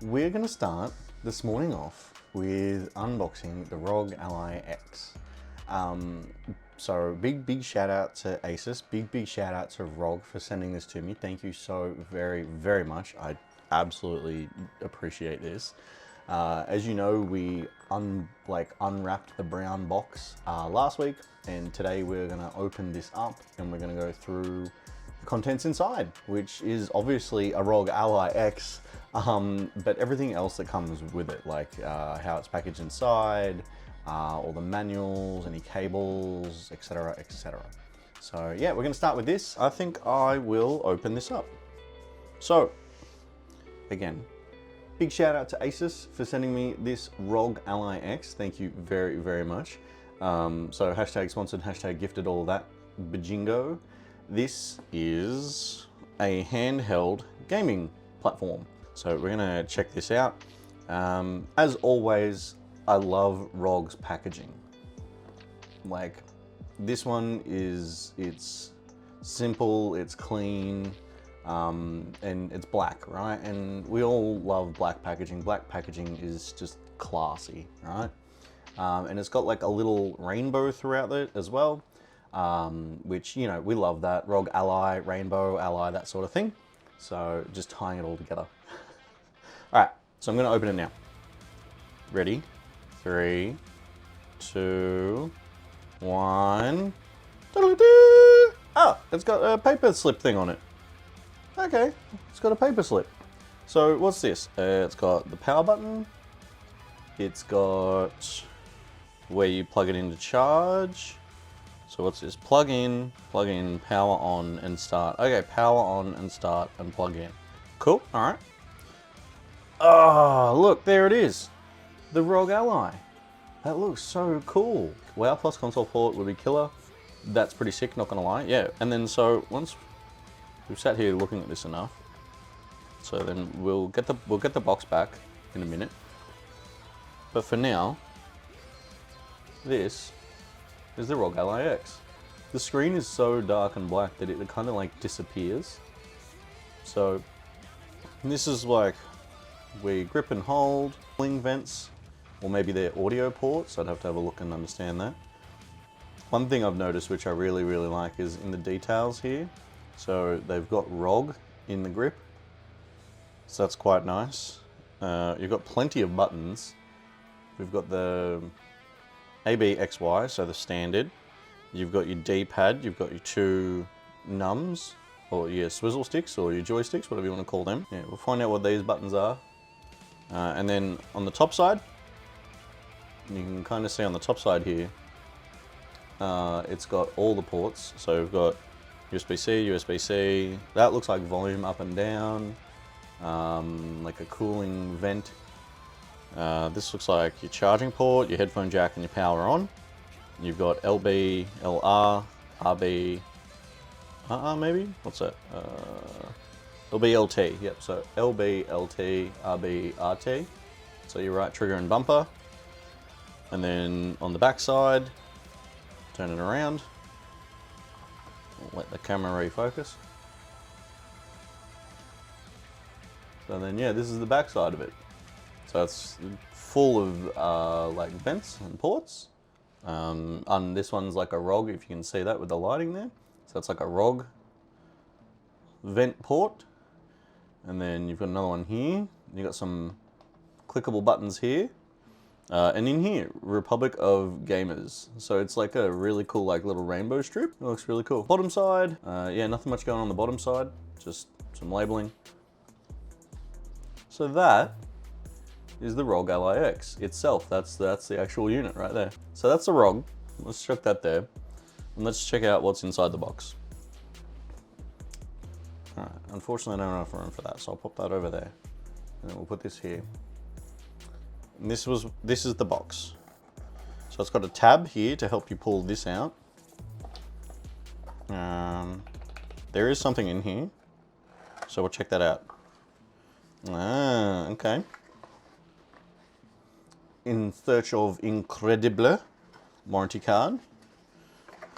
we're going to start this morning off with unboxing the ROG Ally X. So big shout out to ASUS, big shout out to ROG for sending this to me. Thank you so very much. I absolutely appreciate this. As you know, we unwrapped the brown box last week, and today we're gonna open this up and we're gonna go through the contents inside, which is obviously a ROG Ally X, but everything else that comes with it, like how it's packaged inside, all the manuals, any cables, etc. So yeah, we're gonna start with this. I think I will open this up. So again, big shout out to ASUS for sending me this ROG Ally X. Thank you very much. So hashtag sponsored, hashtag gifted, all that bajingo. This is a handheld gaming platform. So we're gonna check this out. As always, I love ROG's packaging. Like, this one it's simple, it's clean, and it's black, right? And we all love black packaging. Black packaging is just classy, right? And it's got like a little rainbow throughout it as well, which, you know, we love that. ROG Ally, rainbow, Ally, that sort of thing. So just tying it all together. All right, so I'm gonna open it now. Ready? 3, 2, 1. Oh, it's got a paper slip thing on it. Okay, it's got a paper slip. So what's this? It's got the power button. It's got where you plug it in to charge. So what's this? Plug in, power on and start. Okay, power on and start and plug in. Cool, all right. Oh, look, there it is. The ROG Ally. That looks so cool. WoW plus console port would be killer. That's pretty sick, not gonna lie. Yeah, and then so once we've sat here looking at this enough, so then we'll get the box back in a minute. But for now, this is the ROG Ally X. The screen is so dark and black that it kind of like disappears. So this is like where you grip and hold, cooling vents, or maybe they're audio ports. I'd have to have a look and understand that. One thing I've noticed, which I really like, is in the details here. So they've got ROG in the grip, so that's quite nice. You've got plenty of buttons. We've got the A, B, X, Y, so the standard. You've got your D-pad, you've got your 2 numbs, or your swizzle sticks, or your joysticks, whatever you want to call them. Yeah, we'll find out what these buttons are. And then on the top side, you can kind of see on the top side here, it's got all the ports. So we've got USB-C, USB-C. That looks like volume up and down, like a cooling vent. This looks like your charging port, your headphone jack, and your power on. You've got LB, LR, RB, RR maybe? What's that? LB, LT, yep, so LB, LT, RB, RT. So your right trigger and bumper. And then on the back side, turn it around. Let the camera refocus. So then, yeah, this is the back side of it. So it's full of like vents and ports. And this one's like a ROG, if you can see that with the lighting there. So it's like a ROG vent port. And then you've got another one here. You've got some clickable buttons here. And in here, Republic of Gamers. So it's like a really cool like little rainbow strip. It looks really cool. Bottom side, yeah, nothing much going on the bottom side. Just some labeling. So that is the ROG Ally X itself. That's the actual unit right there. So that's the ROG. Let's chuck that there. And let's check out what's inside the box. All right, unfortunately I don't have enough room for that, so I'll pop that over there. And then we'll put this here. And this is the box. So it's got a tab here to help you pull this out. There is something in here, so we'll check that out. Ah, okay. In search of incredible warranty card.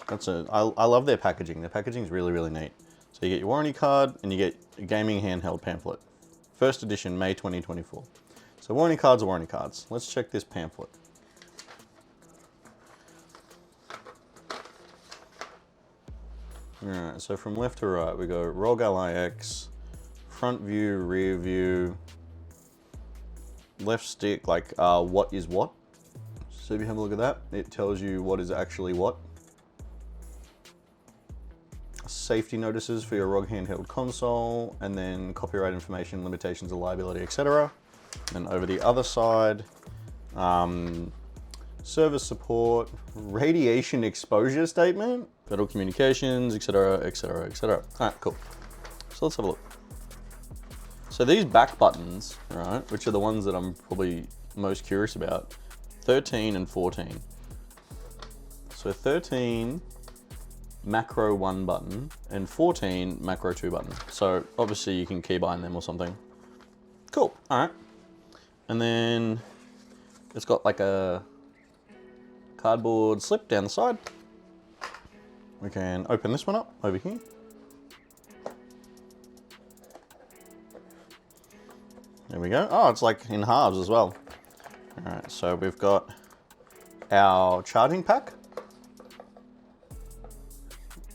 I love their packaging. Their packaging is really neat. So you get your warranty card and you get a gaming handheld pamphlet. First edition, May 2024. So warranty cards are warranty cards. Let's check this pamphlet. Alright, so from left to right, we go ROG Ally X, front view, rear view, left stick, like what is what. So if you have a look at that, it tells you what is actually what. Safety notices for your ROG handheld console, and then copyright information, limitations of liability, etc. And over the other side, service support, radiation exposure statement, federal communications, etc., etc., etc. All right, cool. So let's have a look. So these back buttons, right, which are the ones that I'm probably most curious about, 13 and 14. So 13, macro 1 button, and 14, macro 2 button. So obviously you can keybind them or something. Cool, all right. And then it's got like a cardboard slip down the side. We can open this one up over here. There we go. Oh, it's like in halves as well. All right, so we've got our charging pack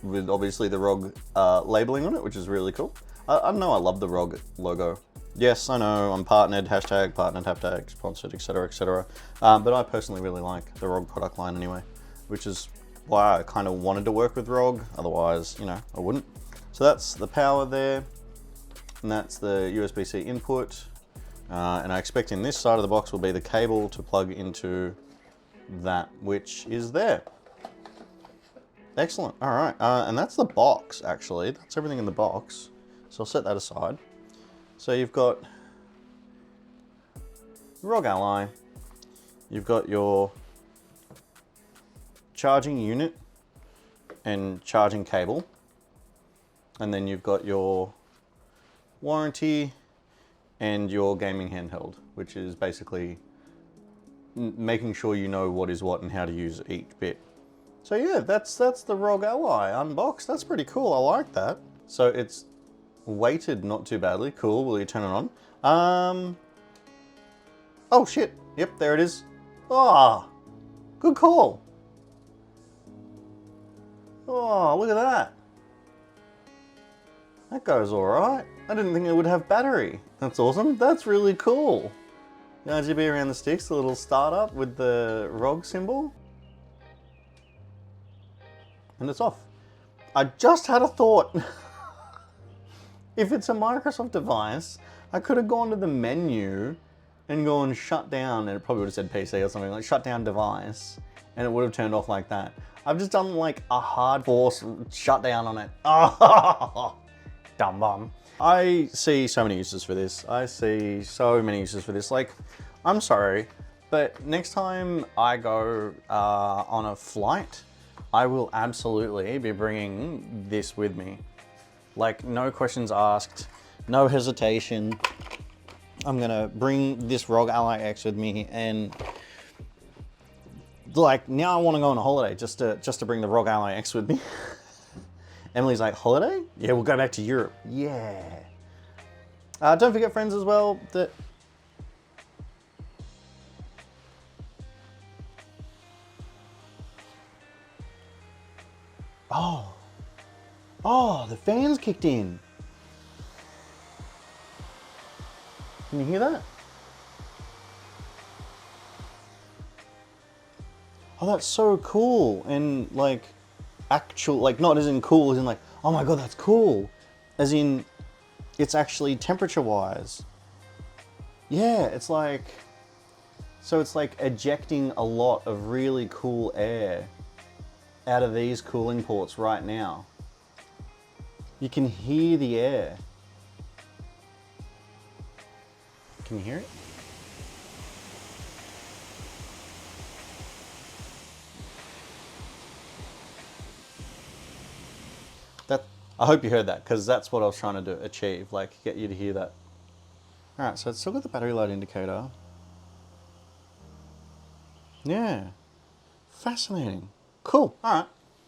with obviously the ROG labeling on it, which is really cool. I know I love the ROG logo. Yes, I know I'm partnered, hashtag, sponsored, etc., etc. But I personally really like the ROG product line anyway, which is why I kind of wanted to work with ROG. Otherwise, you know, I wouldn't. So that's the power there, and that's the USB-C input. And I expect in this side of the box will be the cable to plug into that, which is there. Excellent, all right. And that's the box, actually. That's everything in the box. So I'll set that aside. So you've got ROG Ally, you've got your charging unit and charging cable, and then you've got your warranty and your gaming handheld, which is basically making sure you know what is what and how to use each bit. So yeah, that's the ROG Ally unboxed. That's pretty cool, I like that. So it's weighted not too badly. Cool, will you turn it on? Oh shit, yep, there it is. Oh, good call. Oh, look at that. That goes all right. I didn't think it would have battery. That's awesome. That's really cool. The RGB around the sticks, a little startup with the ROG symbol. And it's off. I just had a thought. If it's a Microsoft device, I could have gone to the menu and gone shut down, and it probably would have said PC or something, like shut down device, and it would have turned off like that. I've just done like a hard force shutdown on it. Oh, dumb bum. I see so many uses for this. I see so many uses for this. Like, I'm sorry, but next time I go on a flight, I will absolutely be bringing this with me. Like, no questions asked, no hesitation. I'm gonna bring this ROG Ally X with me, and like, now I wanna go on a holiday just to bring the ROG Ally X with me. Emily's like, holiday? Yeah, we'll go back to Europe. Yeah. Don't forget, friends, as well, that oh, the fan's kicked in. Can you hear that? Oh, that's so cool. And like, actual, like not as in cool as in like, oh my God, that's cool. As in, it's actually temperature wise. Yeah, it's like, so it's like ejecting a lot of really cool air out of these cooling ports right now. You can hear the air. Can you hear it? I hope you heard that, because that's what I was trying to achieve, like get you to hear that. All right, so it's still got the battery light indicator. Yeah, fascinating. Cool, all right.